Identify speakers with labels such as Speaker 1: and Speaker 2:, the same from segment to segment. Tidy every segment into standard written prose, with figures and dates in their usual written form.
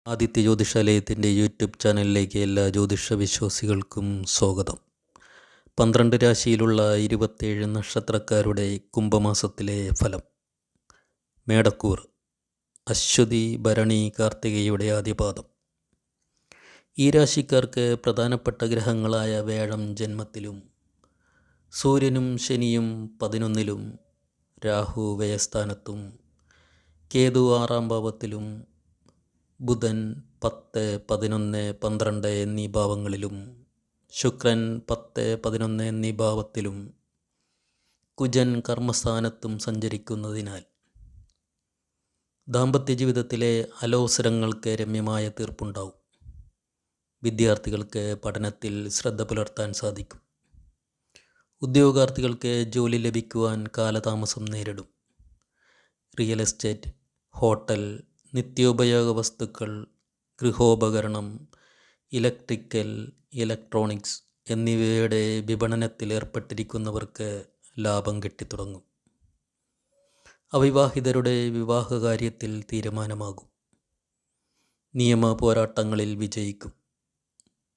Speaker 1: Aditya ജ്യോതിഷാലയത്തിൻ്റെ YouTube ചാനലിലേക്ക് എല്ലാ ജ്യോതിഷ വിശ്വാസികൾക്കും സ്വാഗതം. 12 രാശിയിലുള്ള 27 നക്ഷത്രക്കാരുടെ കുംഭമാസത്തിലെ ഫലം. മേടക്കൂർ, അശ്വതി, ഭരണി, കാർത്തികയുടെ ആദ്യപാദം. ഈ രാശിക്കാർക്ക് പ്രധാനപ്പെട്ട ഗ്രഹങ്ങളായ വ്യാഴം ജന്മത്തിലും സൂര്യനും ശനിയും 11-ലും, രാഹു വ്യയസ്ഥാനത്തും കേതു 6-ാം ഭാവത്തിലും ബുധൻ 10, 11, 12 എന്നീ ഭാവങ്ങളിലും, ശുക്രൻ 10, 11 എന്നീ ഭാവത്തിലും, കുജൻ കർമ്മസ്ഥാനത്തും സഞ്ചരിക്കുന്നതിനാൽ ദാമ്പത്യ ജീവിതത്തിലെ അലോസരങ്ങൾക്ക് രമ്യമായ തീർപ്പുണ്ടാവും. വിദ്യാർത്ഥികൾക്ക് പഠനത്തിൽ ശ്രദ്ധ പുലർത്താൻ സാധിക്കും. ഉദ്യോഗാർത്ഥികൾക്ക് ജോലി ലഭിക്കുവാൻ കാലതാമസം നേരിടും. റിയൽ എസ്റ്റേറ്റ്, ഹോട്ടൽ, നിത്യോപയോഗ വസ്തുക്കൾ, ഗൃഹോപകരണം, ഇലക്ട്രിക്കൽ, ഇലക്ട്രോണിക്സ് എന്നിവയുടെ വിപണനത്തിൽ ഏർപ്പെട്ടിരിക്കുന്നവർക്ക് ലാഭം കിട്ടിത്തുടങ്ങും. അവിവാഹിതരുടെ വിവാഹകാര്യത്തിൽ തീരുമാനമാകും. നിയമ പോരാട്ടങ്ങളിൽ വിജയിക്കും.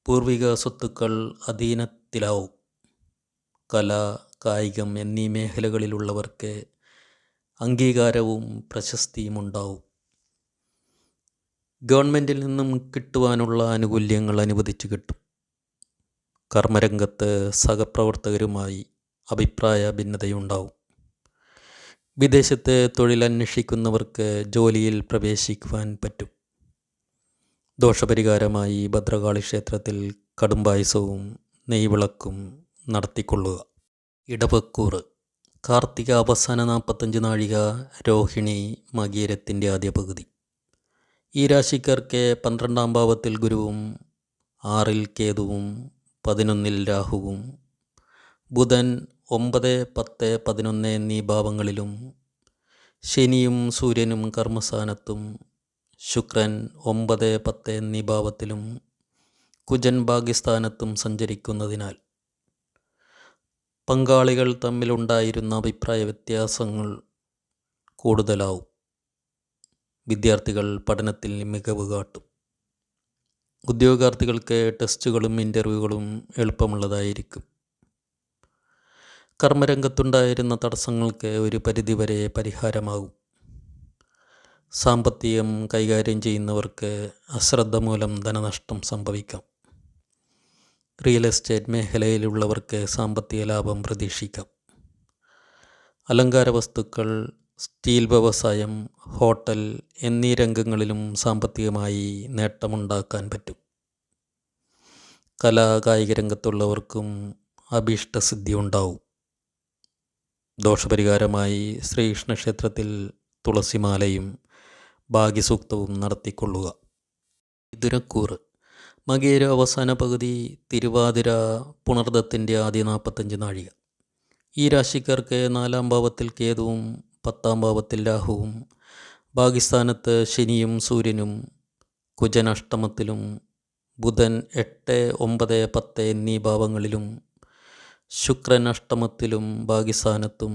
Speaker 1: പൂർവിക സ്വത്തുക്കൾ അധീനത്തിലാവും. കല, കായികം എന്നീ മേഖലകളിലുള്ളവർക്ക് അംഗീകാരവും പ്രശസ്തിയും ഉണ്ടാവും. ഗവൺമെൻറ്റിൽ നിന്നും കിട്ടുവാനുള്ള ആനുകൂല്യങ്ങൾ അനുവദിച്ചു കിട്ടും. കർമ്മരംഗത്ത് സഹപ്രവർത്തകരുമായി അഭിപ്രായ ഭിന്നതയുണ്ടാവും. വിദേശത്ത് തൊഴിലന്വേഷിക്കുന്നവർക്ക് ജോലിയിൽ പ്രവേശിക്കുവാൻ പറ്റും. ദോഷപരിഹാരമായി ഭദ്രകാളി ക്ഷേത്രത്തിൽ കടുംപായസവും നെയ്വിളക്കും നടത്തിക്കൊള്ളുക. ഇടവക്കൂർ, കാർത്തിക അവസാന 45 നാഴിക, രോഹിണി മകീരത്തിൻ്റെ ആദ്യ പകുതി. ഈ രാശിക്കാർക്ക് 12-ാം ഭാവത്തിൽ ഗുരുവും 6-ൽ കേതുവും 11-ൽ രാഹുവും, ബുധൻ 9, 10, 11 എന്നീ ഭാവങ്ങളിലും, ശനിയും സൂര്യനും കർമ്മസ്ഥാനത്തും, ശുക്രൻ 9, 10 എന്നീ ഭാവത്തിലും, കുജൻ ഭാഗ്യസ്ഥാനത്തും സഞ്ചരിക്കുന്നതിനാൽ പങ്കാളികൾ തമ്മിലുണ്ടായിരുന്ന അഭിപ്രായ വ്യത്യാസങ്ങൾ കൂടുതലാവും. വിദ്യാർത്ഥികൾ പഠനത്തിൽ മികവ് കാട്ടും. ഉദ്യോഗാർത്ഥികൾക്ക് ടെസ്റ്റുകളും ഇൻ്റർവ്യൂകളും എളുപ്പമുള്ളതായിരിക്കും. കർമ്മരംഗത്തുണ്ടായിരുന്ന തടസ്സങ്ങൾക്ക് ഒരു പരിധിവരെ പരിഹാരമാകും. സാമ്പത്തികം കൈകാര്യം ചെയ്യുന്നവർക്ക് അശ്രദ്ധ മൂലം ധനനഷ്ടം സംഭവിക്കാം. റിയൽ എസ്റ്റേറ്റ് മേഖലയിലുള്ളവർക്ക് സാമ്പത്തിക ലാഭം പ്രതീക്ഷിക്കാം. അലങ്കാര വസ്തുക്കൾ, സ്റ്റീൽ വ്യവസായം, ഹോട്ടൽ എന്നീ രംഗങ്ങളിലും സാമ്പത്തികമായി നേട്ടമുണ്ടാക്കാൻ പറ്റും. കലാ കായിക രംഗത്തുള്ളവർക്കും അഭീഷ്ടസിദ്ധി ഉണ്ടാവും. ദോഷപരിഹാരമായി ശ്രീകൃഷ്ണ ക്ഷേത്രത്തിൽ തുളസിമാലയും ഭാഗ്യസൂക്തവും നടത്തിക്കൊള്ളുക. മിഥുനക്കൂർ, മകേര അവസാന പകുതി, തിരുവാതിര പുണർദത്തിൻ്റെ ആദ്യ 45 നാഴിക. ഈ രാശിക്കാർക്ക് 4-ാം ഭാവത്തിൽ കേതുവും 10-ാം ഭാവത്തിൽ രാഹുവും, ഭാഗ്യസ്ഥാനത്ത് ശനിയും സൂര്യനും, കുജൻ അഷ്ടമത്തിലും, ബുധൻ 8, 9, 10 എന്നീ ഭാവങ്ങളിലും, ശുക്രൻ അഷ്ടമത്തിലും ഭാഗ്യസ്ഥാനത്തും,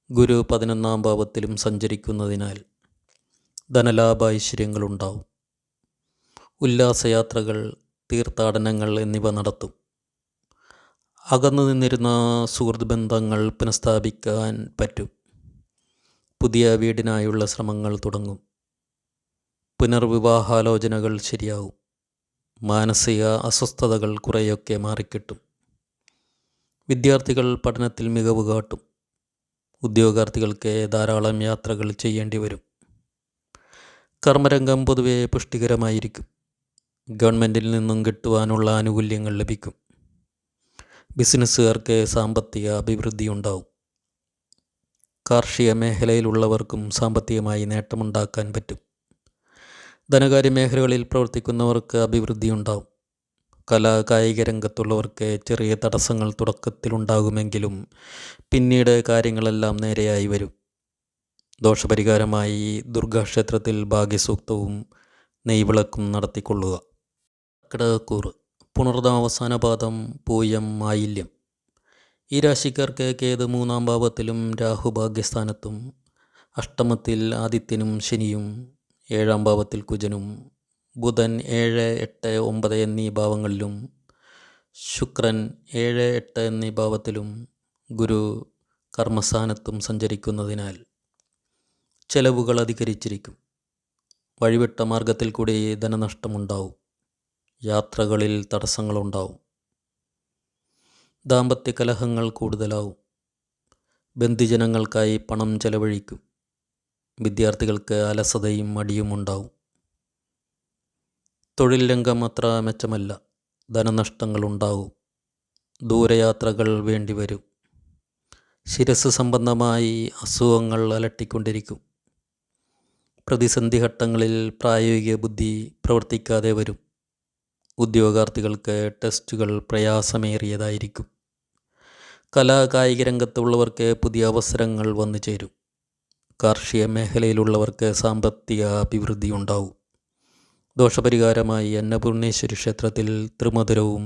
Speaker 1: ഗുരു 11-ാം ഭാവത്തിലും സഞ്ചരിക്കുന്നതിനാൽ ധനലാഭ ഐശ്വര്യങ്ങളുണ്ടാവും. ഉല്ലാസയാത്രകൾ, തീർത്ഥാടനങ്ങൾ എന്നിവ നടത്തും. അകന്നു നിന്നിരുന്ന സുഹൃത്ത് ബന്ധങ്ങൾ പുനഃസ്ഥാപിക്കാൻ പറ്റും. പുതിയ വീടിനായുള്ള ശ്രമങ്ങൾ തുടങ്ങും. പുനർവിവാഹാലോചനകൾ ശരിയാവും. മാനസിക അസ്വസ്ഥതകൾ കുറേയൊക്കെ മാറിക്കിട്ടും. വിദ്യാർത്ഥികൾ പഠനത്തിൽ മികവ് കാട്ടും. ഉദ്യോഗാർത്ഥികൾക്ക് ധാരാളം യാത്രകൾ ചെയ്യേണ്ടി വരും. കർമ്മരംഗം പൊതുവെ പുഷ്ടികരമായിരിക്കും. ഗവൺമെൻറ്റിൽ നിന്നും കിട്ടുവാനുള്ള ആനുകൂല്യങ്ങൾ ലഭിക്കും. ബിസിനസ്സുകാർക്ക് സാമ്പത്തിക അഭിവൃദ്ധി ഉണ്ടാവും. കാർഷിക മേഖലയിലുള്ളവർക്കും സാമ്പത്തികമായി നേട്ടമുണ്ടാക്കാൻ പറ്റും. ധനകാര്യ മേഖലകളിൽ പ്രവർത്തിക്കുന്നവർക്ക് അഭിവൃദ്ധി ഉണ്ടാവും. കലാ കായിക രംഗത്തുള്ളവർക്ക് ചെറിയ തടസ്സങ്ങൾ തുടക്കത്തിലുണ്ടാകുമെങ്കിലും പിന്നീട് കാര്യങ്ങളെല്ലാം നേരെയായി വരും. ദോഷപരിഹാരമായി ദുർഗാക്ഷേത്രത്തിൽ ഭാഗ്യസൂക്തവും നെയ്വിളക്കും നടത്തിക്കൊള്ളുക. കടകക്കൂർ, പുണർദം അവസാന പാദം, പൂയം ആയില്യം. ഈ രാശിക്കാർക്ക് കേതു 3-ാം ഭാവത്തിലും രാഹു ഭാഗ്യസ്ഥാനത്തും, അഷ്ടമത്തിൽ ആദിത്യനും ശനിയും, 7-ാം ഭാവത്തിൽ കുജനും, ബുധൻ 7, 8, 9 എന്നീ ഭാവങ്ങളിലും ശുക്രൻ 7, 8 എന്നീ ഭാവത്തിലും ഗുരു കർമ്മസ്ഥാനത്തും സഞ്ചരിക്കുന്നതിനാൽ ചെലവുകൾ അധികരിച്ചിരിക്കും. വഴിവിട്ട മാർഗത്തിൽ കൂടി ധനനഷ്ടമുണ്ടാവും. യാത്രകളിൽ തടസ്സങ്ങളുണ്ടാവും. ദാമ്പത്യ കലഹങ്ങൾ കൂടുതലാവും. ബന്ധുജനങ്ങൾക്കായി പണം ചെലവഴിക്കും. വിദ്യാർത്ഥികൾക്ക് അലസതയും മടിയും ഉണ്ടാവും. തൊഴിൽ രംഗം അത്ര മെച്ചമല്ല. ധനനഷ്ടങ്ങളുണ്ടാവും. ദൂരയാത്രകൾ വേണ്ടിവരും. ശിരസ് സംബന്ധമായി അസുഖങ്ങൾ അലട്ടിക്കൊണ്ടിരിക്കും. പ്രതിസന്ധി ഘട്ടങ്ങളിൽ പ്രായോഗിക ബുദ്ധി പ്രവർത്തിക്കാതെ വരും. ഉദ്യോഗാർത്ഥികൾക്ക് ടെസ്റ്റുകൾ പ്രയാസമേറിയതായിരിക്കും. കലാകായിക രംഗത്തുള്ളവർക്ക് പുതിയ അവസരങ്ങൾ വന്നു ചേരും. കാർഷിക മേഖലയിലുള്ളവർക്ക് സാമ്പത്തിക അഭിവൃദ്ധി ഉണ്ടാവും. ദോഷപരിഹാരമായി അന്നപൂർണേശ്വരി ക്ഷേത്രത്തിൽ ത്രിമധുരവും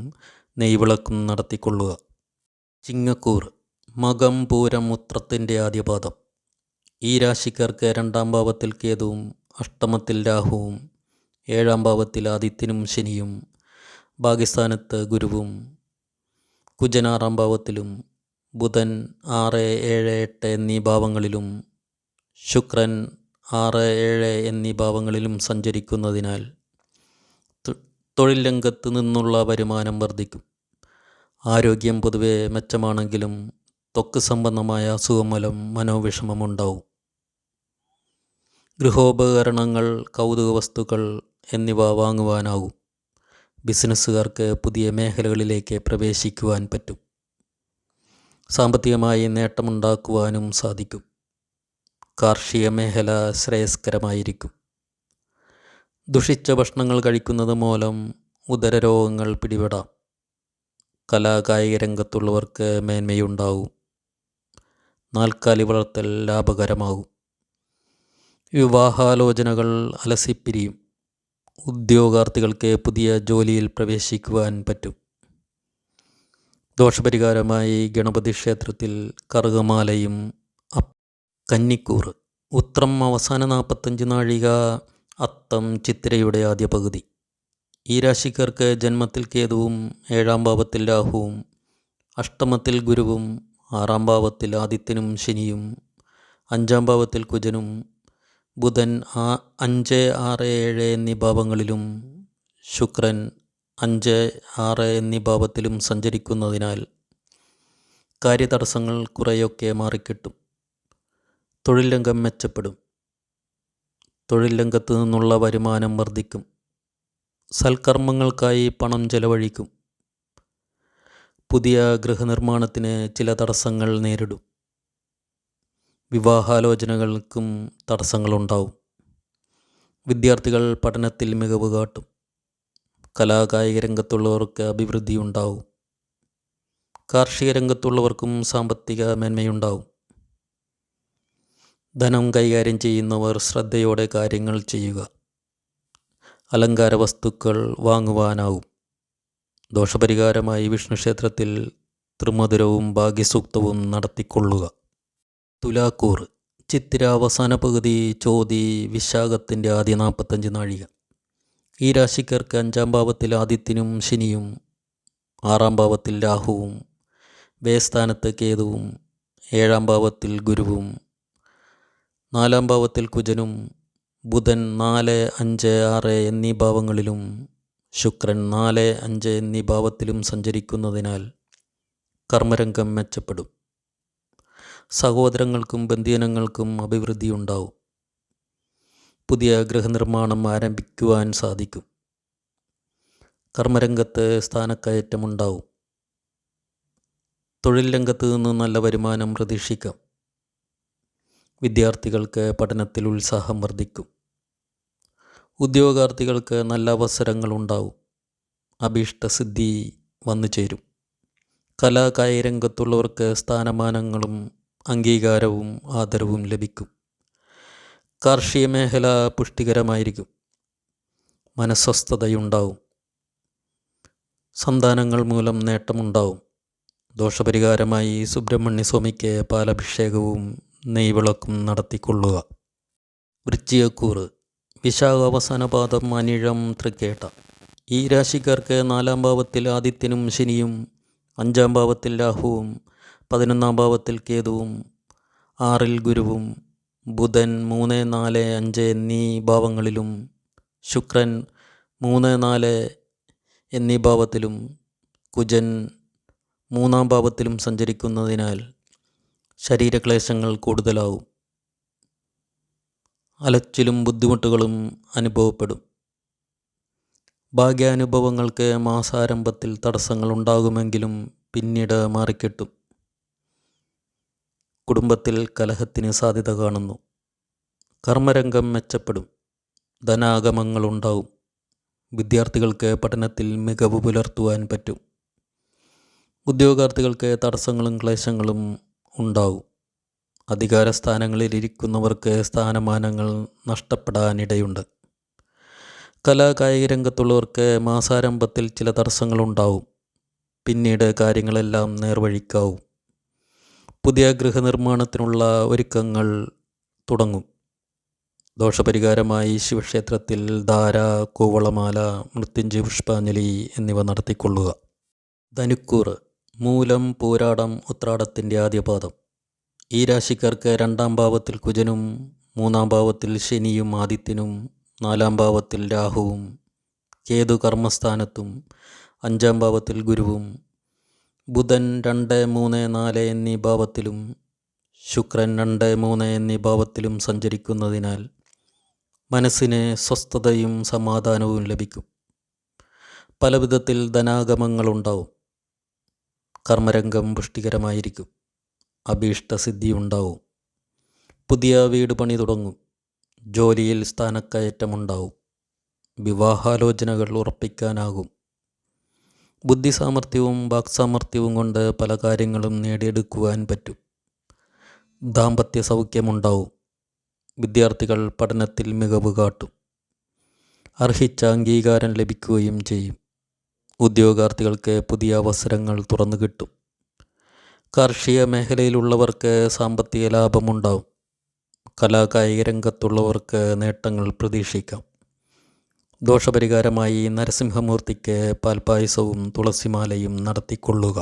Speaker 1: നെയ്വിളക്കും നടത്തിക്കൊള്ളുക. ചിങ്ങക്കൂർ മകം പൂരം ഉത്രത്തിൻ്റെ ആദ്യപാദം. ഈ രാശിക്കാർക്ക് 2-ാം ഭാവത്തിൽ കേതുവും 8-മത്തിൽ രാഹുവും 7-ാം ഭാവത്തിൽ ആദിത്യനും ശനിയും ഭാഗ്യസ്ഥാനത്ത് ഗുരുവും കുജൻ 6-ാം ഭാവത്തിലും ബുധൻ 6, 7, 8 എന്നീ ഭാവങ്ങളിലും ശുക്രൻ 6, 7 എന്നീ ഭാവങ്ങളിലും സഞ്ചരിക്കുന്നതിനാൽ തൊഴിൽ രംഗത്ത് നിന്നുള്ള വരുമാനം വർദ്ധിക്കും. ആരോഗ്യം പൊതുവെ മെച്ചമാണെങ്കിലും ത്വക്ക് സംബന്ധമായ അസുഖം മൂലം മനോവിഷമമുണ്ടാവും. ഗൃഹോപകരണങ്ങൾ, കൗതുക വസ്തുക്കൾ എന്നിവ വാങ്ങുവാനാകും. ബിസിനസ്സുകാർക്ക് പുതിയ മേഖലകളിലേക്ക് പ്രവേശിക്കുവാൻ പറ്റും. സാമ്പത്തികമായി നേട്ടമുണ്ടാക്കുവാനും സാധിക്കും. കാർഷിക മേഖല ശ്രേയസ്കരമായിരിക്കും. ദുഷിച്ച ഭക്ഷണങ്ങൾ കഴിക്കുന്നത് മൂലം ഉദരരോഗങ്ങൾ പിടിപെടാം. കലാകായിക രംഗത്തുള്ളവർക്ക് മേന്മയുണ്ടാവും. നാൽക്കാലി വളർത്തൽ ലാഭകരമാകും. വിവാഹാലോചനകൾ അലസിപ്പിരിയും. ഉദ്യോഗാർത്ഥികൾക്ക് പുതിയ ജോലിയിൽ പ്രവേശിക്കുവാൻ പറ്റും. ദോഷപരിഹാരമായി ഗണപതി ക്ഷേത്രത്തിൽ കറുകമാലയും. കന്നിക്കൂർ ഉത്രം അവസാന 45 നാഴിക, അത്തം ചിത്തിരയുടെ ആദ്യ പകുതി. ഈ രാശിക്കാർക്ക് ജന്മത്തിൽ കേതുവും 7-ാം ഭാവത്തിൽ രാഹുവും 8-മത്തിൽ ഗുരുവും 6-ാം ഭാവത്തിൽ ആദിത്യനും ശനിയും 5-ാം ഭാവത്തിൽ കുജനും ബുധൻ 5, 6, 7 എന്നീ ഭാവങ്ങളിലും ശുക്രൻ 5, 6 എന്നീ ഭാവത്തിലും സഞ്ചരിക്കുന്നതിനാൽ കാര്യതടസ്സങ്ങൾ കുറേയൊക്കെ മാറിക്കിട്ടും. തൊഴിൽ രംഗം മെച്ചപ്പെടും. തൊഴിൽ രംഗത്ത് നിന്നുള്ള വരുമാനം വർദ്ധിക്കും. സൽക്കർമ്മങ്ങൾക്കായി പണം ചെലവഴിക്കും. പുതിയ ഗൃഹനിർമ്മാണത്തിന് ചില തടസ്സങ്ങൾ നേരിടും. വിവാഹാലോചനകൾക്കും തടസ്സങ്ങളുണ്ടാവും. വിദ്യാർത്ഥികൾ പഠനത്തിൽ മികവ് കാട്ടും. കലാകായിക രംഗത്തുള്ളവർക്ക് അഭിവൃദ്ധി ഉണ്ടാവും. കാർഷിക രംഗത്തുള്ളവർക്കും സാമ്പത്തിക മേന്മയുണ്ടാവും. ധനം കൈകാര്യം ചെയ്യുന്നവർ ശ്രദ്ധയോടെ കാര്യങ്ങൾ ചെയ്യുക. അലങ്കാര വസ്തുക്കൾ വാങ്ങുവാനാവും. ദോഷപരിഹാരമായി വിഷ്ണു ക്ഷേത്രത്തിൽ ത്രിമധുരവും ഭാഗ്യസൂക്തവും നടത്തിക്കൊള്ളുക. തുലാക്കൂർ ചിത്തിര അവസാന പകുതി, ചോതി വിശാഖത്തിൻ്റെ ആദ്യ 45 നാഴിക. ഈ രാശിക്കാർക്ക് 5-ാം ഭാവത്തിൽ ആദിത്യനും ശനിയും 6-ാം ഭാവത്തിൽ രാഹുവും വ്യയസ്ഥാനത്ത് കേതുവും 7-ാം ഭാവത്തിൽ ഗുരുവും 4-ാം ഭാവത്തിൽ കുജനും ബുധൻ 4, 5, 6 എന്നീ ഭാവങ്ങളിലും ശുക്രൻ 4, 5 എന്നീ ഭാവത്തിലും സഞ്ചരിക്കുന്നതിനാൽ കർമ്മരംഗം മെച്ചപ്പെടും. സഹോദരങ്ങൾക്കും ബന്ധുജനങ്ങൾക്കും അഭിവൃദ്ധി ഉണ്ടാവും. പുതിയ ഗൃഹനിർമ്മാണം ആരംഭിക്കുവാൻ സാധിക്കും. കർമ്മരംഗത്ത് സ്ഥാനക്കയറ്റമുണ്ടാവും. തൊഴിൽ രംഗത്ത് നിന്ന് നല്ല വരുമാനം പ്രതീക്ഷിക്കാം. വിദ്യാർത്ഥികൾക്ക് പഠനത്തിൽ ഉത്സാഹം വർദ്ധിക്കും. ഉദ്യോഗാർത്ഥികൾക്ക് നല്ല അവസരങ്ങളുണ്ടാവും. അഭീഷ്ടസിദ്ധി വന്നു ചേരും. കലാകായിക രംഗത്തുള്ളവർക്ക് സ്ഥാനമാനങ്ങളും അംഗീകാരവും ആദരവും ലഭിക്കും. കാർഷിക മേഖല പുഷ്ടികരമായിരിക്കും. മനസ്വസ്ഥതയുണ്ടാവും. സന്താനങ്ങൾ മൂലം നേട്ടമുണ്ടാവും. ദോഷപരിഹാരമായി സുബ്രഹ്മണ്യ സ്വാമിക്ക് പാലഭിഷേകവും നെയ്വിളക്കും നടത്തിക്കൊള്ളുക. വൃശ്ചികക്കൂർ വിശാഖ അവസാന പാദം അനിഴം തൃക്കേട്ട. ഈ രാശിക്കാർക്ക് 4-ാം ഭാവത്തിൽ ആദിത്യനും ശനിയും, 5-ാം ഭാവത്തിൽ രാഹുവും, 11-ാം ഭാവത്തിൽ കേതുവും, 6-ൽ ഗുരുവും, ബുധൻ 3, 4, 5 എന്നീ ഭാവങ്ങളിലും, ശുക്രൻ 3, 4 എന്നീ ഭാവത്തിലും, കുജൻ 3-ാം ഭാവത്തിലും സഞ്ചരിക്കുന്നതിനാൽ ശരീരക്ലേശങ്ങൾ കൂടുതലാവും. അലച്ചിലും ബുദ്ധിമുട്ടുകളും അനുഭവപ്പെടും. ഭാഗ്യാനുഭവങ്ങൾക്ക് മാസാരംഭത്തിൽ തടസ്സങ്ങൾ ഉണ്ടാകുമെങ്കിലും പിന്നീട് മാറിക്കിട്ടും. കുടുംബത്തിൽ കലഹത്തിന് സാധ്യത കാണുന്നു. കർമ്മരംഗം മെച്ചപ്പെടും. ധനാഗമങ്ങളുണ്ടാവും. വിദ്യാർത്ഥികൾക്ക് പഠനത്തിൽ മികവ് പുലർത്തുവാൻ പറ്റും. ഉദ്യോഗാർത്ഥികൾക്ക് തടസ്സങ്ങളും ക്ലേശങ്ങളും ഉണ്ടാവും. അധികാരസ്ഥാനങ്ങളിലിരിക്കുന്നവർക്ക് സ്ഥാനമാനങ്ങൾ നഷ്ടപ്പെടാനിടയുണ്ട്. കലാകായിക രംഗത്തുള്ളവർക്ക് മാസാരംഭത്തിൽ ചില തടസ്സങ്ങളുണ്ടാവും. പിന്നീട് കാര്യങ്ങളെല്ലാം നേർവഴിക്കാവും. പുതിയ ഗൃഹനിർമ്മാണത്തിനുള്ള ഒരുക്കങ്ങൾ തുടങ്ങും. ദോഷപരിഹാരമായി ശിവക്ഷേത്രത്തിൽ ധാര, കൂവളമാല, മൃത്യുഞ്ജയ പുഷ്പാഞ്ജലി എന്നിവ നടത്തിക്കൊള്ളുക. ധനുക്കൂറ്. മൂലം, പൂരാടം, ഉത്രാടത്തിൻ്റെ ആദ്യപാദം. ഈ രാശിക്കാർക്ക് 2-ാം ഭാവത്തിൽ കുജനും, 3-ാം ഭാവത്തിൽ ശനിയും ആദിത്യനും, 4-ാം ഭാവത്തിൽ രാഹുവും, കേതു കർമ്മസ്ഥാനത്തും, 5-ാം ഭാവത്തിൽ ഗുരുവും, ബുധൻ 2, 3, 4 എന്നീ ഭാവത്തിലും, ശുക്രൻ 2, 3 എന്നീ ഭാവത്തിലും സഞ്ചരിക്കുന്നതിനാൽ മനസ്സിന് സ്വസ്ഥതയും സമാധാനവും ലഭിക്കും. പലവിധത്തിൽ ധനാഗമങ്ങളുണ്ടാവും. കർമ്മരംഗം പുഷ്ടികരമായിരിക്കും. അഭീഷ്ടസിദ്ധി ഉണ്ടാവും. പുതിയ വീട് പണി തുടങ്ങും. ജോലിയിൽ സ്ഥാനക്കയറ്റമുണ്ടാവും. വിവാഹാലോചനകൾ ഉറപ്പിക്കാനാകും. ബുദ്ധിസാമർഥ്യവും വാക്സാമർഥ്യവും കൊണ്ട് പല കാര്യങ്ങളും നേടിയെടുക്കുവാൻ പറ്റും. ദാമ്പത്യ സൗഖ്യമുണ്ടാവും. വിദ്യാർത്ഥികൾ പഠനത്തിൽ മികവ് കാട്ടും. അർഹിച്ച അംഗീകാരം ലഭിക്കുകയും ചെയ്യും. ഉദ്യോഗാർത്ഥികൾക്ക് പുതിയ അവസരങ്ങൾ തുറന്നു കിട്ടും. കാർഷിക മേഖലയിലുള്ളവർക്ക് സാമ്പത്തിക ലാഭമുണ്ടാവും. കലാകായിക രംഗത്തുള്ളവർക്ക് നേട്ടങ്ങൾ പ്രതീക്ഷിക്കാം. ദോഷപരിഹാരമായി നരസിംഹമൂർത്തിക്ക് പാൽപ്പായസവും തുളസിമാലയും നടത്തിക്കൊള്ളുക.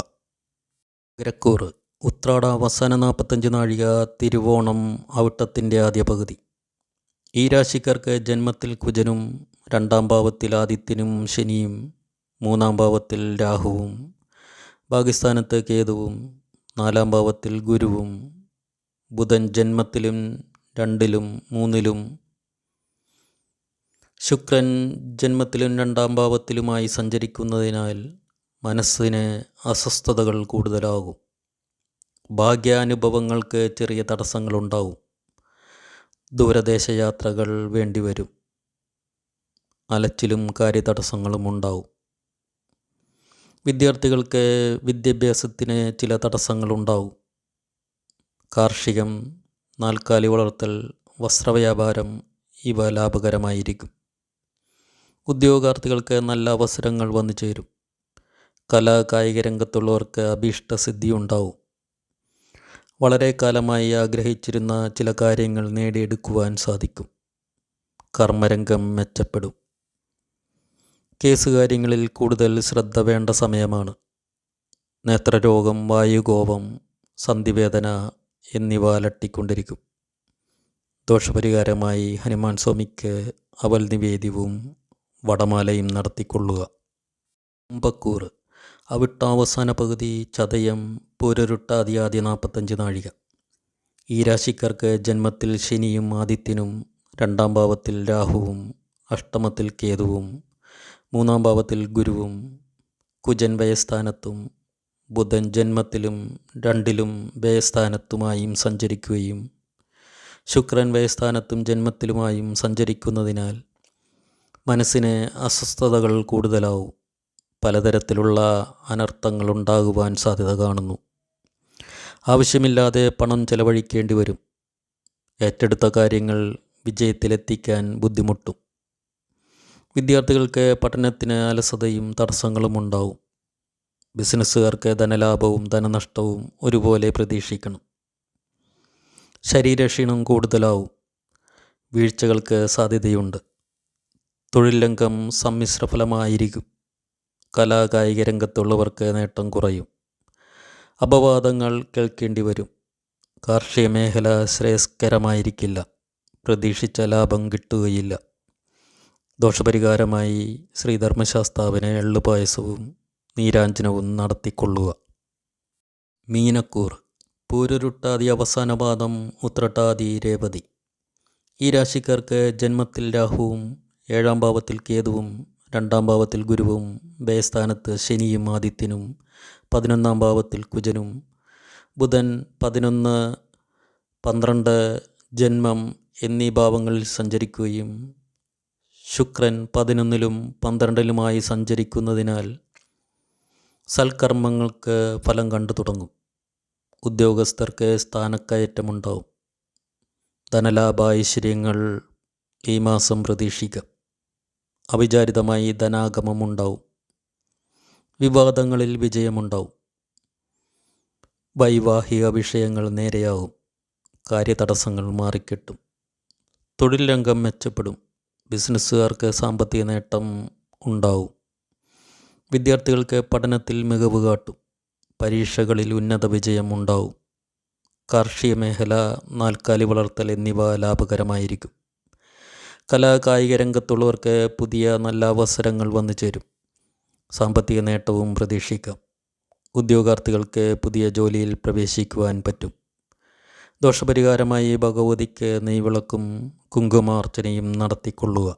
Speaker 1: മകരക്കൂറ്. ഉത്രാട അവസാന 45 നാഴിക, തിരുവോണം അവിട്ടത്തിൻ്റെ ആദ്യ പകുതി. ഈ രാശിക്കാർക്ക് ജന്മത്തിൽ കുജനും, 2-ാം ഭാവത്തിൽ ആദിത്യനും ശനിയും, 3-ാം ഭാവത്തിൽ രാഹുവും, ഭാഗ്യസ്ഥാനത്ത് കേതുവും, 4-ാം ഭാവത്തിൽ ഗുരുവും, ബുധൻ ജന്മത്തിലും 2-ലും 3-ലും, ശുക്രൻ ജന്മത്തിലും 2-ാം ഭാവത്തിലുമായി സഞ്ചരിക്കുന്നതിനാൽ മനസ്സിന് അസ്വസ്ഥതകൾ കൂടുതലാകും. ഭാഗ്യാനുഭവങ്ങൾക്ക് ചെറിയ തടസ്സങ്ങളുണ്ടാവും. ദൂരദേശയാത്രകൾ വേണ്ടിവരും. അലച്ചിലും കാര്യതടസ്സങ്ങളും ഉണ്ടാവും. വിദ്യാർത്ഥികൾക്ക് വിദ്യാഭ്യാസത്തിന് ചില തടസ്സങ്ങളുണ്ടാവും. കാർഷികം, നാൽക്കാലി വളർത്തൽ, വസ്ത്രവ്യാപാരം ഇവ ലാഭകരമായിരിക്കും. ഉദ്യോഗാർത്ഥികൾക്ക് നല്ല അവസരങ്ങൾ വന്നു ചേരും. കലാകായിക രംഗത്തുള്ളവർക്ക് അഭീഷ്ടസിദ്ധി ഉണ്ടാവും. വളരെ കാലമായി ആഗ്രഹിച്ചിരുന്ന ചില കാര്യങ്ങൾ നേടിയെടുക്കുവാൻ സാധിക്കും. കർമ്മരംഗം മെച്ചപ്പെടും. കേസുകാര്യങ്ങളിൽ കൂടുതൽ ശ്രദ്ധ വേണ്ട സമയമാണ്. നേത്രരോഗം, വായുകോപം, സന്ധിവേദന എന്നിവ അലട്ടിക്കൊണ്ടിരിക്കും. ദോഷപരിഹാരമായി ഹനുമാൻ സ്വാമിക്ക് അവൽ നിവേദ്യവും വടമാലയും നടത്തിക്കൊള്ളുക. കുംഭക്കൂറ്. അവിട്ട അവസാന പകുതി, ചതയം, പൂരരുട്ടാതി ആദ്യ 45 നാഴിക. ഈ രാശിക്കാർക്ക് ജന്മത്തിൽ ശനിയും ആദിത്യനും, 2-ാം ഭാവത്തിൽ രാഹുവും, അഷ്ടമത്തിൽ കേതുവും, 3-ാം ഭാവത്തിൽ ഗുരുവും, കുജൻ വ്യയസ്ഥാനത്തും, ബുധൻ ജന്മത്തിലും 2-ലും വ്യയസ്ഥാനത്തുമായും സഞ്ചരിക്കുകയും ശുക്രൻ വ്യയസ്ഥാനത്തും ജന്മത്തിലുമായും സഞ്ചരിക്കുന്നതിനാൽ മനസ്സിന് അസ്വസ്ഥതകൾ കൂടുതലാവും. പലതരത്തിലുള്ള അനർത്ഥങ്ങളുണ്ടാകുവാൻ സാധ്യത കാണുന്നു. ആവശ്യമില്ലാതെ പണം ചെലവഴിക്കേണ്ടി വരും. ഏറ്റെടുത്ത കാര്യങ്ങൾ വിജയത്തിലെത്തിക്കാൻ ബുദ്ധിമുട്ടും. വിദ്യാർത്ഥികൾക്ക് പഠനത്തിന് അലസതയും തടസ്സങ്ങളും ഉണ്ടാവും. ബിസിനസ്സുകാർക്ക് ധനലാഭവും ധനനഷ്ടവും ഒരുപോലെ പ്രതീക്ഷിക്കണം. ശരീരക്ഷീണം കൂടുതലാവും. വീഴ്ചകൾക്ക് സാധ്യതയുണ്ട്. തൊഴിൽ രംഗം സമ്മിശ്രഫലമായിരിക്കും. കലാകായിക രംഗത്തുള്ളവർക്ക് നേട്ടം കുറയും. അപവാദങ്ങൾ കേൾക്കേണ്ടി വരും. കാർഷിക മേഖല ശ്രേയസ്കരമായിരിക്കില്ല. പ്രതീക്ഷിച്ച ലാഭം കിട്ടുകയില്ല. ദോഷപരിഹാരമായി ശ്രീധർമ്മശാസ്താവിന് എള്ളുപായസവും നീരാഞ്ജനവും നടത്തിക്കൊള്ളുക. മീനക്കൂർ പൂരുരുട്ടാതി അവസാന പാദം ഉത്രട്ടാതി രേവതി. ഈ രാശിക്കാർക്ക് ജന്മത്തിൽ രാഹുവും 7-ാം ഭാവത്തിൽ കേതുവും 2-ാം ഭാവത്തിൽ ഗുരുവും വ്യയസ്ഥാനത്ത് ശനിയും ആദിത്യനും 11-ാം ഭാവത്തിൽ കുജനും ബുധൻ 11, 12 ജന്മം എന്നീ ഭാവങ്ങളിൽ സഞ്ചരിക്കുകയും ശുക്രൻ 11-ലും 12-ലുമായി സഞ്ചരിക്കുന്നതിനാൽ സൽക്കർമ്മങ്ങൾക്ക് ഫലം കണ്ടു തുടങ്ങും. ഉദ്യോഗസ്ഥർക്ക് സ്ഥാനക്കയറ്റമുണ്ടാവും. ധനലാഭ ഐശ്വര്യങ്ങൾ ഈ മാസം പ്രതീക്ഷിക്കാം. അവിചാരിതമായി ധനാഗമം ഉണ്ടാവും. വിവാദങ്ങളിൽ വിജയമുണ്ടാവും. വൈവാഹിക വിഷയങ്ങൾ നേരെയാവും. കാര്യതടസ്സങ്ങൾ മാറിക്കിട്ടും. തൊഴിൽ രംഗം മെച്ചപ്പെടും. ബിസിനസ്സുകാർക്ക് സാമ്പത്തിക നേട്ടം ഉണ്ടാവും. വിദ്യാർത്ഥികൾക്ക് പഠനത്തിൽ മികവ് കാട്ടും. പരീക്ഷകളിൽ ഉന്നത വിജയം ഉണ്ടാവും. കാർഷിക മേഖല, നാൽക്കാലി വളർത്തൽ എന്നിവ ലാഭകരമായിരിക്കും. കലാകായിക രംഗത്തുള്ളവർക്ക് പുതിയ നല്ല അവസരങ്ങൾ വന്നു ചേരും. സാമ്പത്തിക നേട്ടവും പ്രതീക്ഷിക്കാം. ഉദ്യോഗാർത്ഥികൾക്ക് പുതിയ ജോലിയിൽ പ്രവേശിക്കുവാൻ പറ്റും. ദോഷപരിഹാരമായി ഭഗവതിക്ക് നെയ്വിളക്കും കുങ്കുമാർച്ചനയും നടത്തിക്കൊള്ളുക.